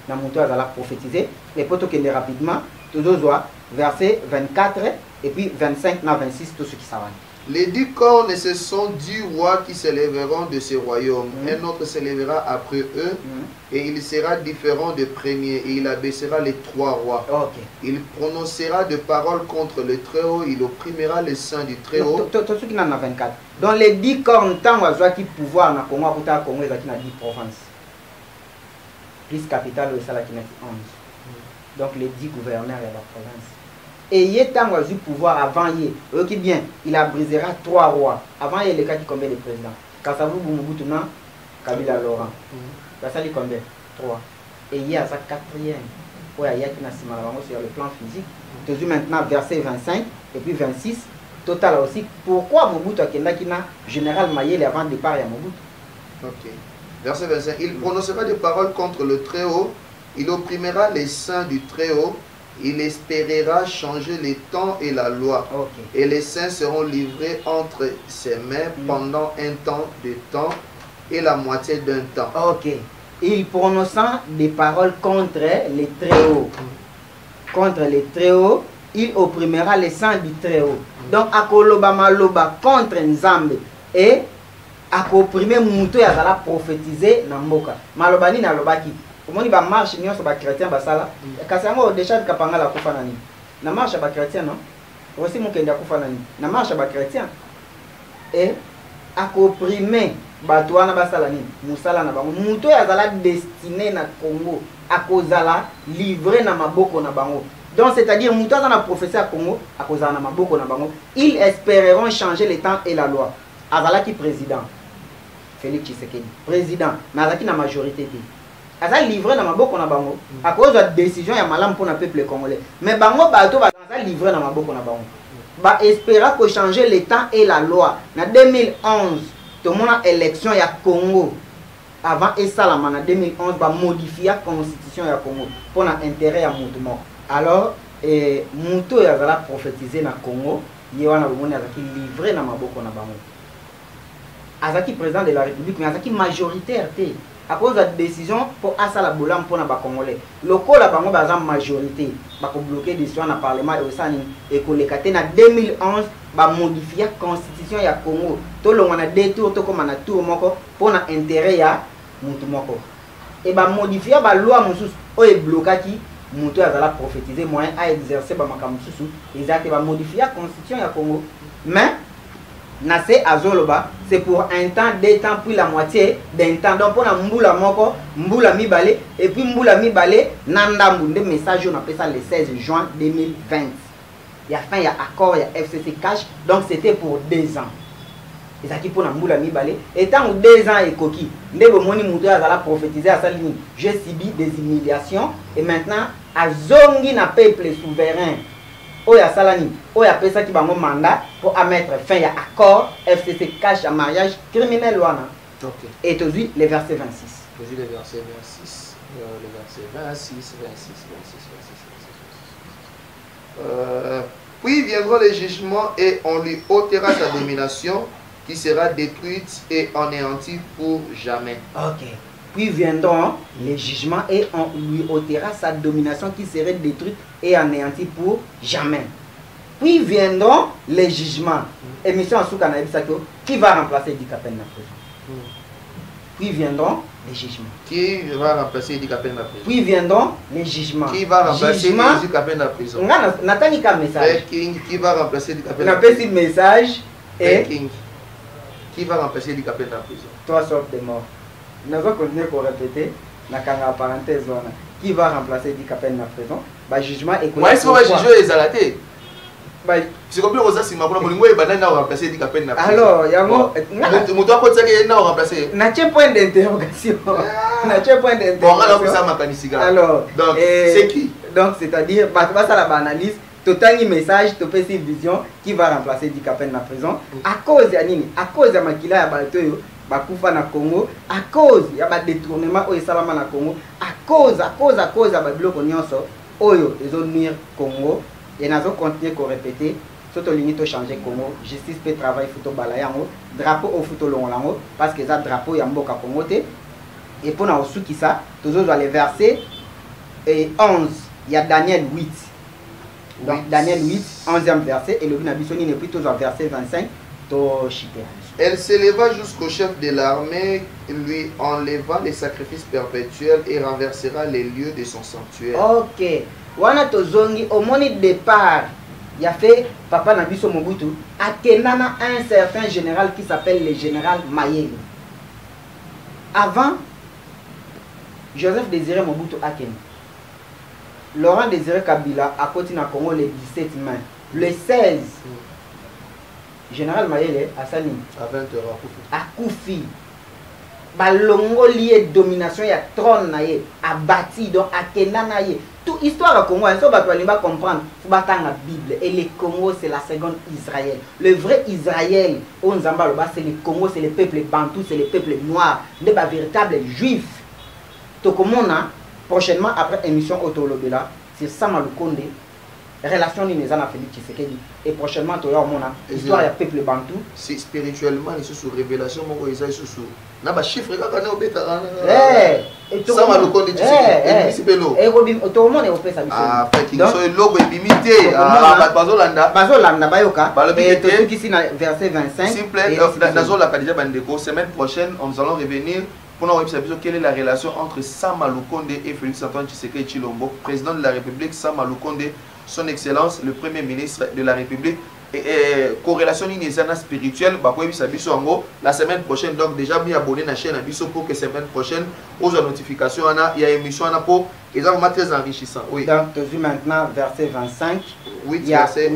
na mutu azala prophétiser et poto kende rapidement toujours verset 24 et puis 25 na 26 tout ce qui s'avance. Les 10 cornes, ce sont 10 rois qui s'élèveront de ces royaumes. Un autre s'élèvera après eux et il sera différent des premiers et il abaissera les 3 rois. Okay. Il prononcera de paroles contre le Très-Haut, il opprimera les saints du Très-Haut. Tout ce qui n'a 24. Dans les 10 cornes, tant qu'il pouvoir na Congo, il y a 10 provinces. Plus capitale, il y a 11. Donc les 10 gouverneurs de la province. Et il y a eu pouvoir avant hier. Ok bien, il a brisera 3 rois. Avant il y a le cas qui combien de présidents. Kassavou Boumoutou na Kabila Laurent. Kassali combien 3. Et il y a sa 4e. Ouais, il y a qui n'a sur le plan physique. Toujours maintenant verset 25 et puis 26. Total aussi. Pourquoi Mobutu a Kendakina général Mayele avant le départ à Mobutu? Ok. Verset 25. Il prononcera des paroles contre le Très-Haut. Il opprimera les saints du Très-Haut. Il espérera changer les temps et la loi. Okay. Et les saints seront livrés entre ses mains pendant un temps de temps et la moitié d'un temps. Ok. Il prononçant des paroles contre les Très-Hauts. Contre les Très-Hauts, il opprimera les saints du Très-Haut. Donc, akoloba maloba contre Nzambe et akopprimer muto ya zala prophétiser na mboka. Maloba ni na lobaki. Comment il va marcher nyonso ba chrétien basala kasi yango déjà kapanga la kufa nani na marche ba chrétien non aussi mon kenda kufa nani na marche ba chrétien et akopprimer bato wana basala nini musala na bango muto ya zala destiné na Congo akozala livré na maboko na bango Donc, c'est-à-dire, Mouta dans la professeur à Congo, à cause de Maboko, ils espéreront changer les temps et la loi. Azalaki président, Félix Tshisekedi, président, mais Azalaki na majorité. Azal livré na Maboko na bango, à cause de la décision ya malam pour le peuple congolais. Mais bango bato bazal livré na Maboko na bango. Ba espéra que changer les temps et la loi. En 2011, tout le monde a élection ya Congo. Avant et ça, en 2011, va modifier la constitution du Congo pour l'intérêt à Moutouma. Alors, Moutou a prophétisé dans le Congo, il a livré dans Maboko na bango. Azaki président de la République, mais Azaki majoritaire. À cause de la décision pour Asala Boulam pour les Congolais. Le col a une majorité. Pour bloquer des décisions dans le Parlement et au sein et que les en 2011, va modifier la constitution du Congo. Tout le monde a détour, tout comme on a tout pour l'intérêt à Moutoumoko. Et va modifier la loi Moussous, ou est bloqué qui Moutou a prophétisé moyen à exercer Bamakamoussou. Et va modifier la constitution du Congo. Mais Nassé Azoloba, c'est pour un temps, 2 temps, puis la moitié d'un temps. Donc, pour Mboula Moko, Mboula Mibale, et puis Mboula Mibale, Nanda Mbounde, message, on appelle ça le 16 juin 2020. Il y a fin, il y a accord, il y a FCC cash, donc c'était pour 2 ans. Et ça qui pour Mboula Mibale, et tant 2 ans et coquille, Ndebo Moni Moutou a prophétisé à sa ligne, j'ai subi des humiliations, et maintenant, à Zongi na peuple souverain. Oya Salani, Oya Pesa qui va mon mandat pour mettre fin à accord FCC cash à mariage criminel. Okay. Et aujourd'hui, le verset 26. Aujourd'hui, le verset 26. Le verset 26. Puis viendront les jugements et on lui ôtera sa domination qui sera détruite et anéantie pour jamais. Ok. Puis viendront les jugements et on lui ôtera sa domination qui serait détruite et anéantie pour jamais. Puis viendront les jugements. Émission en Soukana qui va remplacer Idi Kapen na prison. Puis viendront les jugements. Qui va remplacer Idi Kapen na prison. Puis viendront les jugements. Qui va remplacer Idi Kapen na prison. Nathalie ka message. Qui va remplacer Idi Kapen na prison. On a fait message et qui va remplacer Idi Kapen na prison. 3 sortes de morts. Nous allons continuer pour répéter la parenthèse qui va remplacer Idi Kapen na prison. Bah jugement et moi est-ce qu'on va juger les alatés? C'est comme ça si ma bonne moi banane na remplacer Idi Kapen na prison. Alors yango muto ko tsaka na remplacer. Na tient point d'interrogation. Na tient point d'interrogation. Bon, on a ça makanisiga. Alors donc c'est qui? Donc c'est-à-dire bah ça la analyse total message to pesi vision qui va remplacer Idi Kapen na prison à cause ya nini? À cause ya makila ya baltoyo bakufa na Congo, à cause ya ba détournement au salama na Congo, à cause ya ba biloko nyonso oyo ezonuire Congo et nazo continuer ko répéter soto limite changer Congo, justice peut travail photo balayango, drapeau au photo longolango parce que ça drapeau ya mboka Congo te et pour na osuki ça toujours dans les versets et 11 il y a Daniel 8. Donc Daniel 8 11e verset et le Binabisoni n'est plutôt au verset 25 to chiter. Elle s'éleva jusqu'au chef de l'armée, lui enleva les sacrifices perpétuels et renversera les lieux de son sanctuaire. Ok. Wana tozongi au moni départ, il y a fait Papa Nabiso Mobutu, à Kenana un certain général qui s'appelle le général Mayele. Avant, Joseph Désiré Mobutu a Kenya. Laurent Désiré Kabila a continué à Congo le 17 mai. Le 16, général Mayele a Salim. À 20h à Koufi. Balongo lié domination ya trône naie a bâti donc à Kenana ye. Toute histoire à Congo, il faut comprendre, il faut la Bible. Et le Congo, c'est la seconde Israël. Le vrai Israël, c'est le Congo, c'est le peuple bantou, c'est le peuple noir, n'est pas véritable juif. Donc, prochainement, après émission Autolobela, c'est Sama Lukonde, relation Ninezana Félix Tshisekedi. Et prochainement, tu as l'histoire du peuple bantou. C'est spirituellement, ils sont sous révélation, ils sont sous. Na ba chiffre ka kana obeta ça va le compte du et Robin tout le monde est au pesa biso ah fait qu'il soit logo limité ah bazolanda bayoka et tout qui na verset 25 simple dans la déjà bandeko semaine prochaine nous allons revenir pour nous voir quelle est la relation entre Sama Lukonde et Félix Antoine Tshisekedi Tshilombo, président de la République. Sama Lukonde, son excellence le premier ministre de la République corrélation spirituelle, la semaine prochaine. Donc déjà bien abonné à la chaîne pour que semaine prochaine aux notifications il y a émission pour et ça vraiment très enrichissant. Oui. Donc tu vu maintenant verset 25. Oui, il y a verset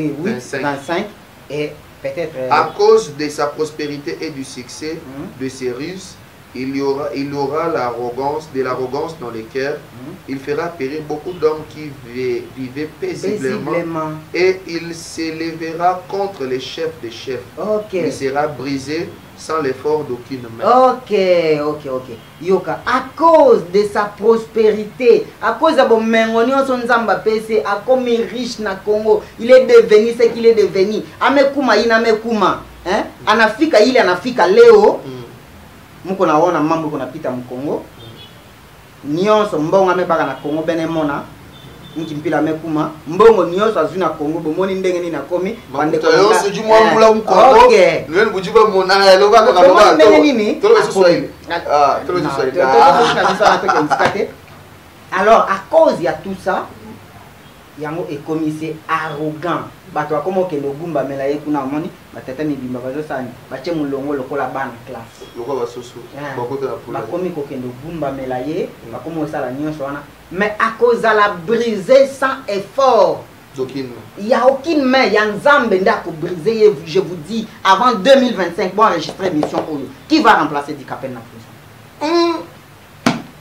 25 et peut-être à cause de sa prospérité et du succès de ses ruses, il y aura de l'arrogance dans les cœurs. Il fera périr beaucoup d'hommes qui vivaient paisiblement. Et il s'élèvera contre les chefs des chefs. Il sera brisé sans l'effort d'aucune main. Ok. Yoka, à cause de sa prospérité, à cause de son mengonio son zamba PC, à comme il est riche na Congo, il est devenu ce qu'il est devenu. Amekuma inamekuma, hein? En Afrique, il est en Afrique Léo. Muko na wana mambo kuna pita mu Congo. Nyonso mbongo amebaka na Congo benemona. Nkimpila mekuma mbongo nyonso azuna Congo bomoni ndenge nini nakomi bande ko yonso ju mwa mbula mu Congo. Nweni bujiba mona ya loba ka baba. Ndenge nini? Tolo Swahili. Tolo Swahili. Alors à cause il y a tout ça, yango ekomisi arrogant. Bato akomo ke logumba mela yekuna moni batata ni bimba bazo sani bache mulongo lokola bana classe lokola basoso bakota na pula bakomi ko kendo gumba mela ye bakomo sala nyonso wana mais à cause de la briser sans effort. Il n'y a aucune main, il y a un Nzambe ndako briser, je vous dis avant 2025 pour enregistrer mission Oyo. Qui va remplacer Dikapel na prison?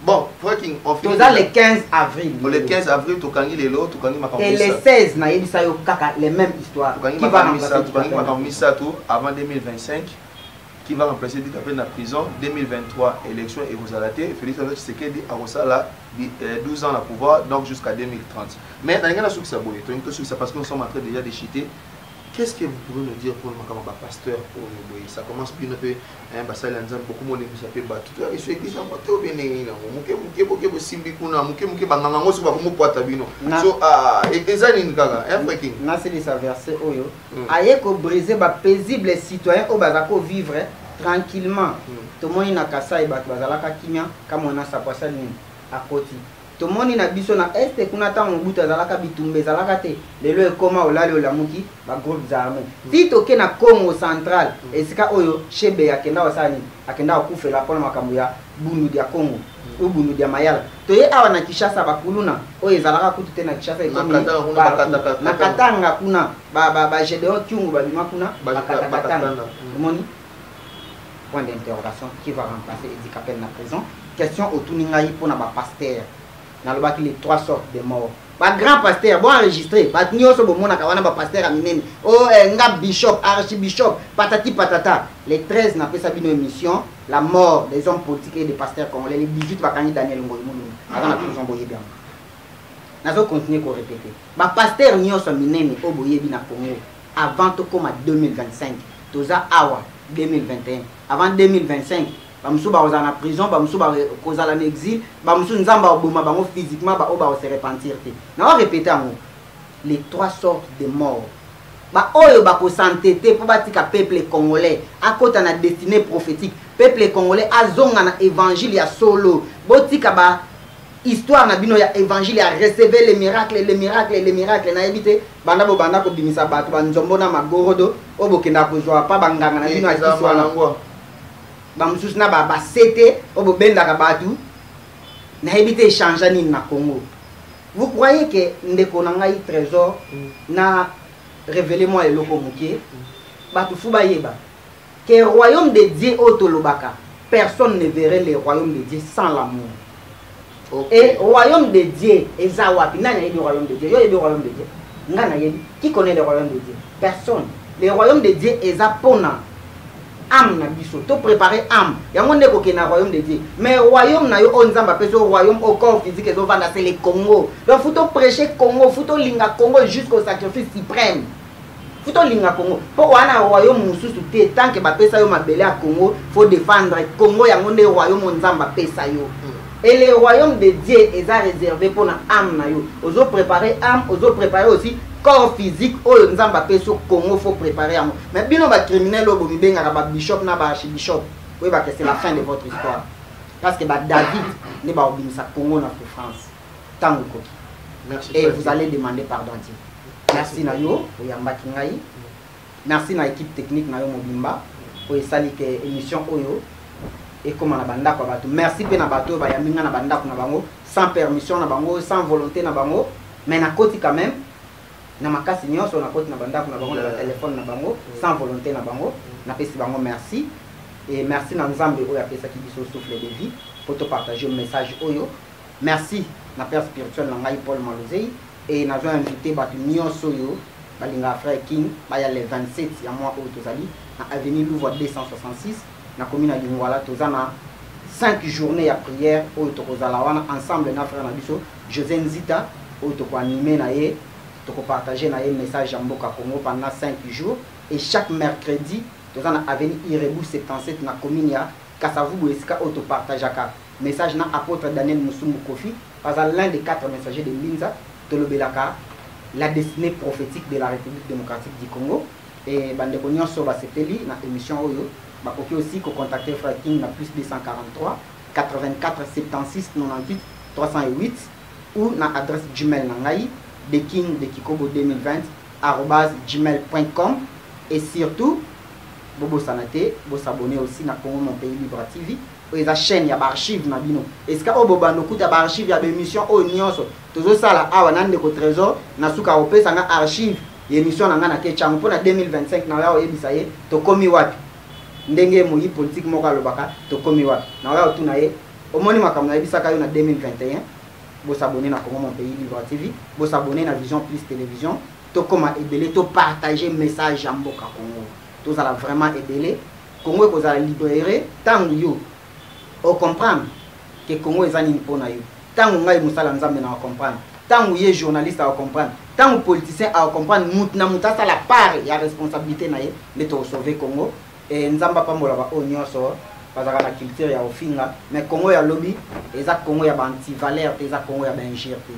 Bon, on finit le 15 avril. Le 15 avril, Tokangi Lelo, Tokangi Makamisa. Et le 16, na yebisa yo kaka les mêmes histoires. Qui va remplacer Tokangi Makamisa avant 2025? Qui va remplacer Dikapel na prison? 2023, élection et vous allez Félix Tshisekedi a Rosala 12 ans à pouvoir, donc jusqu'à 2030. Mais dans le cas parce que nous sommes en train déjà de chiter. Qu'est-ce que vous pouvez nous dire pour le pasteur pour nous? Ça commence bien un peu, beaucoup de gens qui battu. Je suis dit, briser paisible citoyen au bazako vivre tranquillement. Tout le monde n'a qu'à ça et bazalaka kimia comme on a sa poissonne à côté. Tout le monde na biso na est kuna ta mobuta zalaka bitumbe zalaka te lelo ekoma olali olamuki ba groupes armés si toke na Congo central esika oyo chebe yakenda wasani akenda akufela pona makambo ya bunu dia Congo o bunu dia mayala to ye awa na Kishasa bakuluna oyo ezalaka kutu te na Kishasa ekomi na Katanga kuna ba Gedeon Kyungu ba bima kuna Katanga moni point d'interrogation qui va remplacer Dikapel na prison question autour ningai pona ba pasteur. Dans le bac, il y a 3 sortes de morts. Pas grand pasteur, bon enregistré. Pas ni oso bon mon akawana ba pasteur aminene. Oh nga bishop, archibishop, patati patata. Les 13 n'a pas sabi nos émissions. La mort des hommes politiques et des pasteurs congolais. Les 18 bakani Daniel Ngoyi Moulou. Avant la prison boye bien. Nazo continuer ko répéter. Ba pasteur ni oso minene o boye bi na Congo. Avant to comme 2025. Toza awa 2021. Avant 2025. Bamsou ba en prison, bamsou ba kozala en exil, bamsou nzamba oboma bango physiquement ba oba se repentir te. Na on répéter en les 3 sortes de morts. Ba oyo ba ko santété pour batika peuple congolais à côté na destinée prophétique. Peuple congolais azonga na évangile ya solo. Botika ba histoire na bino ya évangile ya recevoir les miracles na éviter banda bo banda ko bimisa bato ba nzombo na magorodo obokenda kozwa pa banganga na bino ya kiswana. Bamsous na ba sete obo benda ka batu na habité échanger ni na Congo. Vous croyez que ndeko na ngai trésor na révélez-moi le loko mukie batu fuba yeba que royaume de Dieu otolobaka personne ne verrait le royaume de Dieu sans l'amour. Et royaume de Dieu eza wapi nani yebi royaume de Dieu yo yebi royaume de Dieu ngana yebi qui connaît le royaume de Dieu personne. Le royaume de Dieu eza pona âme na biso to préparer âme yango ndeko ke na royaume de Dieu mais royaume na yo onzamba peso royaume au corps physique ezo vanda c'est le Congo donc faut to prêcher Congo faut to linga Congo jusqu'au sacrifice suprême faut to linga Congo pour wana royaume mususu te tant que ba pesa yo mabele à Congo faut défendre Congo yango nde royaume onzamba pesa yo et le royaume de Dieu est réservé pour na âme na yo ozo préparer âme ozo préparer aussi corps physique oyo nzamba peso Congo faut préparer à moi mais bino ba criminel obo bibenga ba bishop na ba archbishop oui ba que c'est la fin de votre histoire parce que ba David ne ba obimisa Congo na souffrance tango koki. Merci et vous allez demander pardon à Dieu. Merci na yo oyamba kingai merci na équipe technique na yo mobimba oyo esali ke émission oyo ekoma na bandako ya bato. Merci mpe na bato oyo bayaminga na bandako na bango sans permission na bango, sans volonté na bango, mais na koti quand même na makasi nyonso na koti na bandako na bango na téléphone na bango sans volonté na bango na pesi bango merci. Et merci na Nzambe oyo apesaki biso souffle de vie pour te partager le message oyo. Merci na père spirituel na ngai Paul Malozei et na zo invité bato nyonso yo balinga frère King baya le 27 ya mois oyo tozali na avenue Louvre 266 na commune ya Lingwala tozana 5 journées ya prière oyo tokozala wana ensemble na frère na biso José Nzita oyo toko animer na ye toko partager na ye message ya mboka Congo pendant 5 jours et chaque mercredi tozana avenue Irebu 77 na commune ya Kasavubu esika oyo to partageaka message na apôtre Daniel Musumbu Kofi parce l'un des 4 messagers de Linza tolobelaka la destinée prophétique de la République démocratique du Congo et bandeko nyonso basepeli na émission oyo bakoki aussi ko contacter frère King na plus 243 84 76 98 308 ou na adresse Gmail na ngai de King de Kikobo 2020 @gmail.com et surtout bobo sanate bo s'abonner aussi na Congo mon pays libre TV et la chaîne ya archive na bino est-ce que obobando kuta ba archive ya émission o nyonso tozo sala awa nande ko trésor na suka opesa nga archive émission na nga na kechango pona 2025 na ya oyebisa ye to komi wapi ndenge moyi politique moka lobaka to komi wapi na ya otuna ye omoni makambo na yebisaka yo na 2021 bo s'abonner na Congo mon pays libre TV bo s'abonner na Vision Plus télévision to koma ebele to partager message ya mboka Congo to ala vraiment ebele Congo ko za libérer tant yo o comprendre que Congo ezani mpona yo tangu ngai musala nzambe na comprendre tangu ye journaliste a comprendre tangu politicien a comprendre mutna mutasa la part ya responsabilité na ye de to sauver Congo et nzamba pambola ba onyoso bazaka na culture ya ofinga mais Congo ya lobby eza Congo ya ba anti valeur eza Congo ya ba ingérité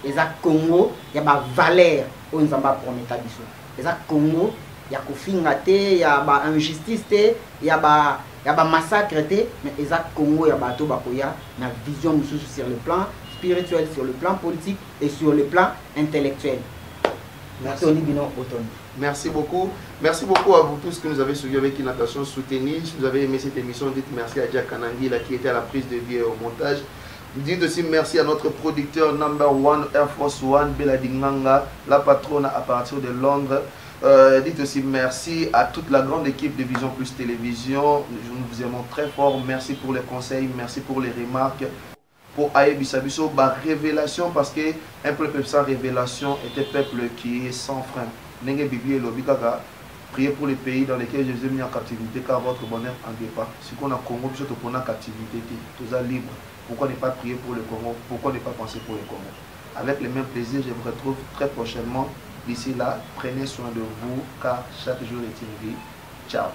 eza Congo ya ba valeur o nzamba prometa biso eza Congo ya kofinga te ya ba injustice te ya ba massacre te mais eza Congo ya bato bakoya na vision mususu sur le plan spirituel, sur le plan politique et sur le plan intellectuel. Merci. Merci beaucoup. Merci beaucoup à vous tous que nous avez suivi avec une attention soutenue. Si vous avez aimé cette émission, dites merci à Jack Kanangi qui était à la prise de vie et au montage. Dites aussi merci à notre producteur number 1 Air Force One Beladinganga, la patronne à partir de Londres. Dites aussi merci à toute la grande équipe de Vision Plus Télévision. Nous vous aimons très fort. Merci pour les conseils, merci pour les remarques. Pour Ayebisabiso, révélation, parce que un peuple sans révélation est un peuple qui est sans frein. Nenge Bibi et Lobikaka, priez pour les pays dans lesquels Jésus est mis en captivité, car votre bonheur en dépend. Si on a Congo, puis on a captivité, tout ça libre. Pourquoi ne pas prier pour le Congo? Pourquoi ne pas penser pour le Congo? Avec le même plaisir, je vous retrouve très prochainement. D'ici là, prenez soin de vous, car chaque jour est une vie. Ciao.